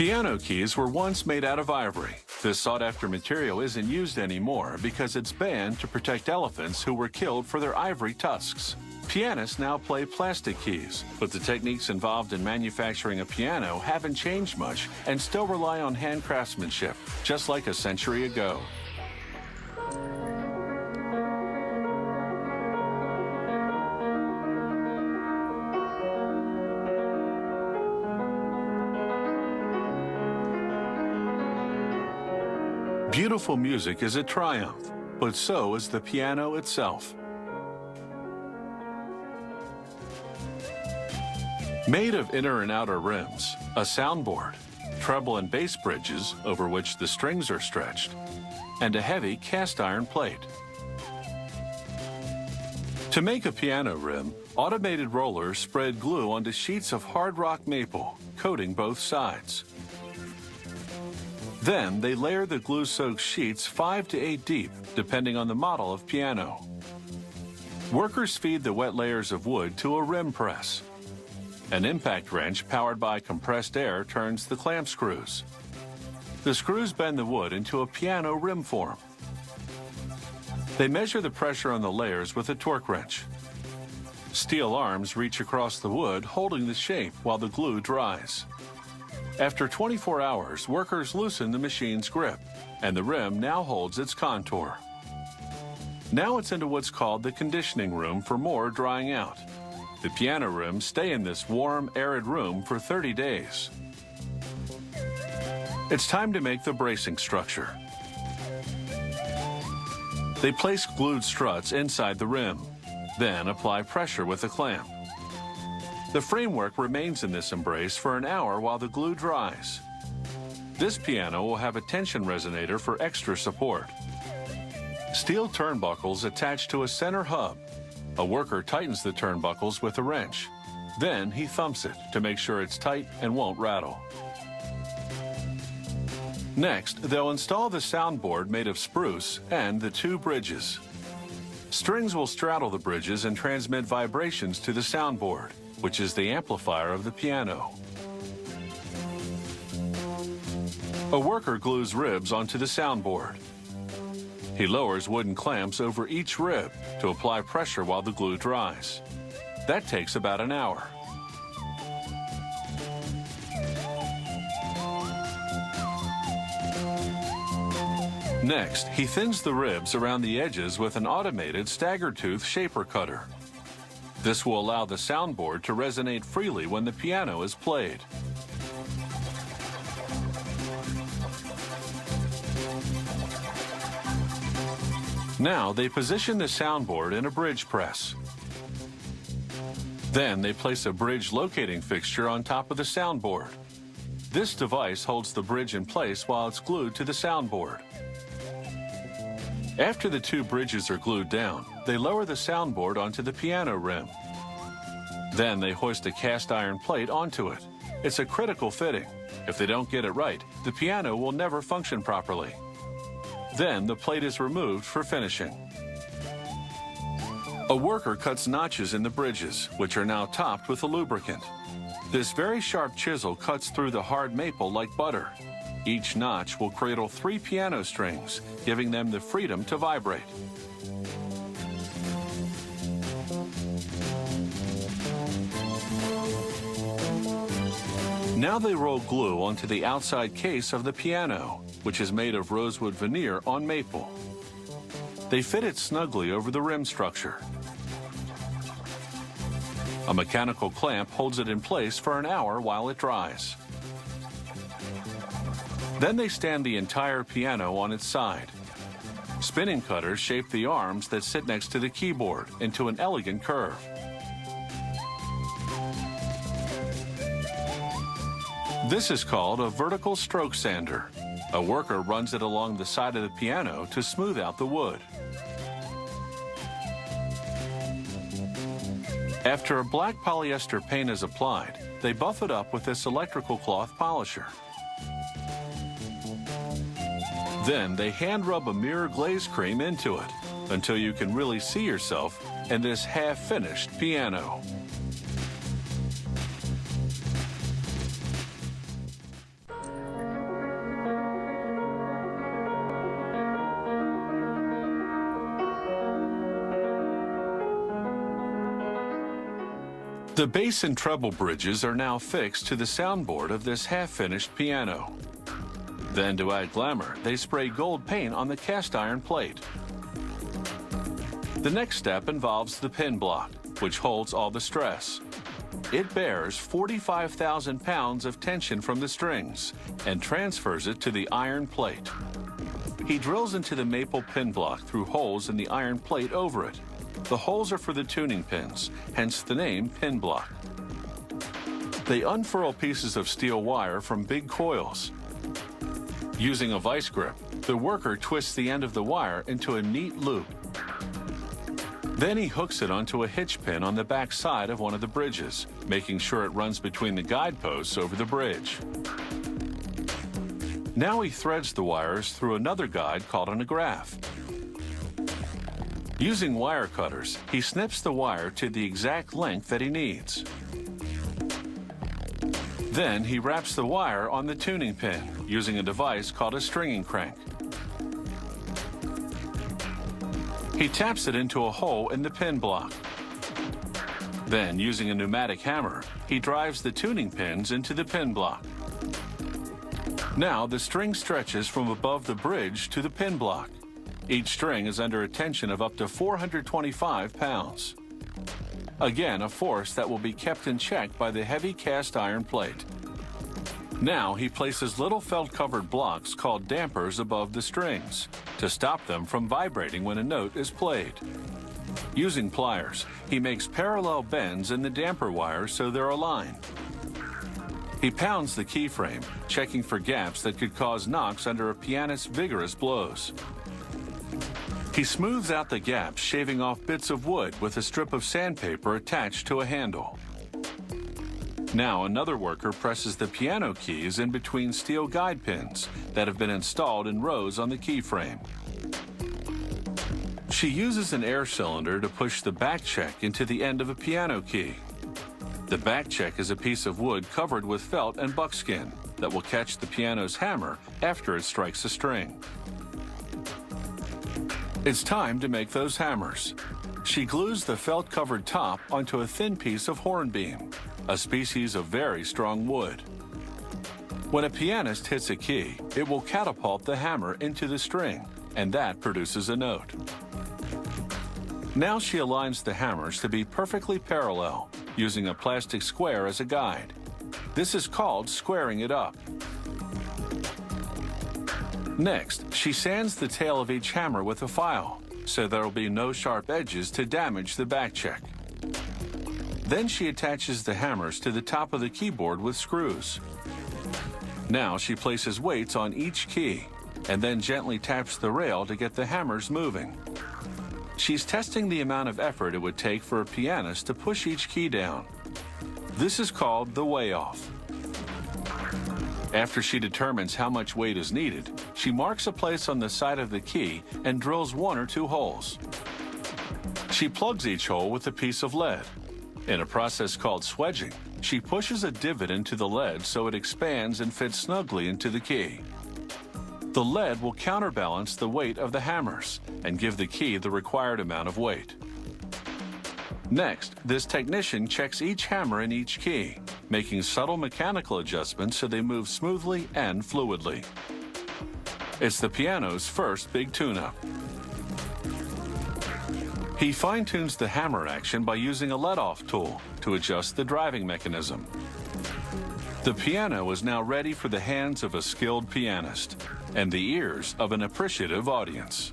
Piano keys were once made out of ivory. This sought-after material isn't used anymore because it's banned to protect elephants who were killed for their ivory tusks. Pianists now play plastic keys, but the techniques involved in manufacturing a piano haven't changed much and still rely on hand craftsmanship, just like a century ago. Beautiful music is a triumph, but so is the piano itself. Made of inner and outer rims, a soundboard, treble and bass bridges over which the strings are stretched, and a heavy cast iron plate. To make a piano rim, automated rollers spread glue onto sheets of hard rock maple, coating both sides. Then they layer the glue-soaked sheets 5 to 8 deep, depending on the model of piano. Workers feed the wet layers of wood to a rim press. An impact wrench powered by compressed air turns the clamp screws. The screws bend the wood into a piano rim form. They measure the pressure on the layers with a torque wrench. Steel arms reach across the wood, holding the shape while the glue dries. After 24 hours, workers loosen the machine's grip, and the rim now holds its contour. Now it's into what's called the conditioning room for more drying out. The piano rims stay in this warm, arid room for 30 days. It's time to make the bracing structure. They place glued struts inside the rim, then apply pressure with a clamp. The framework remains in this embrace for an hour while the glue dries. This piano will have a tension resonator for extra support. Steel turnbuckles attached to a center hub. A worker tightens the turnbuckles with a wrench. Then he thumps it to make sure it's tight and won't rattle. Next, they'll install the soundboard made of spruce and the 2 bridges. Strings will straddle the bridges and transmit vibrations to the soundboard, which is the amplifier of the piano. A worker glues ribs onto the soundboard. He lowers wooden clamps over each rib to apply pressure while the glue dries. That takes about an hour. Next, he thins the ribs around the edges with an automated stagger tooth shaper cutter. This will allow the soundboard to resonate freely when the piano is played. Now they position the soundboard in a bridge press. Then they place a bridge locating fixture on top of the soundboard. This device holds the bridge in place while it's glued to the soundboard. After the 2 bridges are glued down, they lower the soundboard onto the piano rim. Then they hoist a cast iron plate onto it. It's a critical fitting. If they don't get it right, the piano will never function properly. Then the plate is removed for finishing. A worker cuts notches in the bridges, which are now topped with a lubricant. This very sharp chisel cuts through the hard maple like butter. Each notch will cradle 3 piano strings, giving them the freedom to vibrate. Now they roll glue onto the outside case of the piano, which is made of rosewood veneer on maple. They fit it snugly over the rim structure. A mechanical clamp holds it in place for an hour while it dries. Then they stand the entire piano on its side. Spinning cutters shape the arms that sit next to the keyboard into an elegant curve. This is called a vertical stroke sander. A worker runs it along the side of the piano to smooth out the wood. After a black polyester paint is applied, they buff it up with this electrical cloth polisher. Then they hand rub a mirror glaze cream into it until you can really see yourself in this half-finished piano. The bass and treble bridges are now fixed to the soundboard of this half-finished piano. Then, to add glamour, they spray gold paint on the cast iron plate. The next step involves the pin block, which holds all the stress. It bears 45,000 pounds of tension from the strings and transfers it to the iron plate. He drills into the maple pin block through holes in the iron plate over it. The holes are for the tuning pins, hence the name pin block. They unfurl pieces of steel wire from big coils. Using a vice grip, the worker twists the end of the wire into a neat loop. Then he hooks it onto a hitch pin on the back side of one of the bridges, making sure it runs between the guideposts over the bridge. Now he threads the wires through another guide called an agraffe. Using wire cutters, he snips the wire to the exact length that he needs. Then he wraps the wire on the tuning pin using a device called a stringing crank. He taps it into a hole in the pin block. Then, using a pneumatic hammer, he drives the tuning pins into the pin block. Now the string stretches from above the bridge to the pin block. Each string is under a tension of up to 425 pounds. Again, a force that will be kept in check by the heavy cast iron plate. Now he places little felt-covered blocks called dampers above the strings to stop them from vibrating when a note is played. Using pliers, he makes parallel bends in the damper wires so they're aligned. He pounds the keyframe, checking for gaps that could cause knocks under a pianist's vigorous blows. He smooths out the gaps, shaving off bits of wood with a strip of sandpaper attached to a handle. Now another worker presses the piano keys in between steel guide pins that have been installed in rows on the keyframe. She uses an air cylinder to push the back check into the end of a piano key. The back check is a piece of wood covered with felt and buckskin that will catch the piano's hammer after it strikes a string. It's time to make those hammers. She glues the felt-covered top onto a thin piece of hornbeam, a species of very strong wood. When a pianist hits a key, it will catapult the hammer into the string, and that produces a note. Now she aligns the hammers to be perfectly parallel, using a plastic square as a guide. This is called squaring it up. Next, she sands the tail of each hammer with a file, so there will be no sharp edges to damage the back check. Then she attaches the hammers to the top of the keyboard with screws. Now she places weights on each key, and then gently taps the rail to get the hammers moving. She's testing the amount of effort it would take for a pianist to push each key down. This is called the weigh-off. After she determines how much weight is needed, she marks a place on the side of the key and drills 1 or 2 holes. She plugs each hole with a piece of lead. In a process called swedging, she pushes a divot into the lead so it expands and fits snugly into the key. The lead will counterbalance the weight of the hammers and give the key the required amount of weight. Next, this technician checks each hammer in each key, making subtle mechanical adjustments so they move smoothly and fluidly. It's the piano's first big tune-up. He fine-tunes the hammer action by using a let-off tool to adjust the driving mechanism. The piano is now ready for the hands of a skilled pianist and the ears of an appreciative audience.